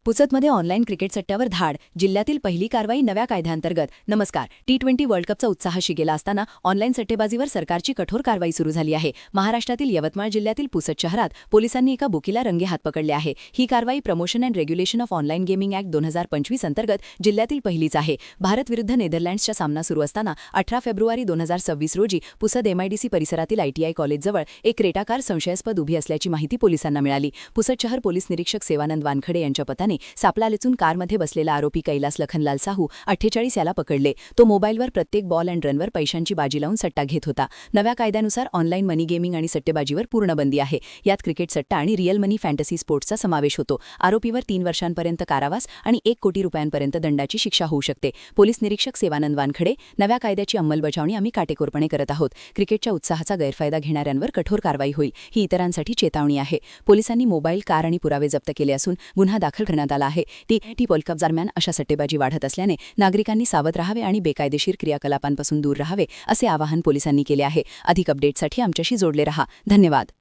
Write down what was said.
पुसदमध्ये online cricket सट्ट्यावर धाड, जिल्ह्यातील पहिली कारवाई नव्या कायद्याअंतर्गत. नमस्कार. T20 वर्ल्ड कपचा उत्साह शिगेला असताना ऑनलाईन सट्टेबाजीवर सरकारची कठोर कारवाई सुरू झाली आहे. महाराष्ट्रातील यवतमाळ जिल्ह्यातील पुसद शहरात पोलिसांनी एका बुकीला रंगेहात पकडले आहे. ही कारवाई promotion and regulation of online gaming act 2025 अंतर्गत जिल्ह्यातील पहिलीच आहे. भारत विरुद्ध नेदरलँड्सचा सामना सुरू असताना 18 फेब्रुवारी 2026 रोजी पुसद MIDC परिसरातील ITI कॉलेजजवळ एक क्रेटा कार संशयास्पद उभी असल्याची माहिती पोलिसांना मिळाली. पुसद शहर पोलीस निरीक्षक सेवानंद वानखडे यांच्या पथकाने सापळा रचून कारमध्ये बसलेला आरोपी कैलास लखनलाल साहू 48 याला पकडले. तो मोबाईलवर प्रत्येक बॉल अँड रनवर पैशांची बाजी लावून सट्टा घेत होता. नव्या कायद्यानुसार ऑनलाईन मनी गेमिंग आणि सट्टेबाजीवर पूर्ण बंदी आहे. यात क्रिकेट सट्टा आणि रिअल मनी फॅन्टसी स्पोर्ट्सचा समावेश होतो. आरोपीवर 3 वर्षांपर्यंत कारावास आणि 1 कोटी रुपयांपर्यंत दंडाची शिक्षा होऊ शकते. पोलीस निरीक्षक सेवानंद वानखडे, नव्या कायद्याची अंमलबजावणी आम्ही काटेकोरपणे करत आहोत. क्रिकेटच्या उत्साहाचा गैरफायदा घेणाऱ्यांवर कठोर कारवाई होईल, ही इतरांसाठी चेतावणी आहे. पोलिसांनी मोबाईल, कार आणि पुरावे जप्त केले असून गुन्हा दाखल करण्यात आला आहे. T20 वर्ल्ड कप दरम्यान अशा सट्टेबाजी वाढत असल्याने नागरिकांनी सावध राहावे आणि बेकायदेशीर क्रियाकलापांपासून दूर राहावे, असे आवाहन पोलिसांनी केले आहे. अधिक अपडेटसाठी आमच्याशी जोडले रहा. धन्यवाद.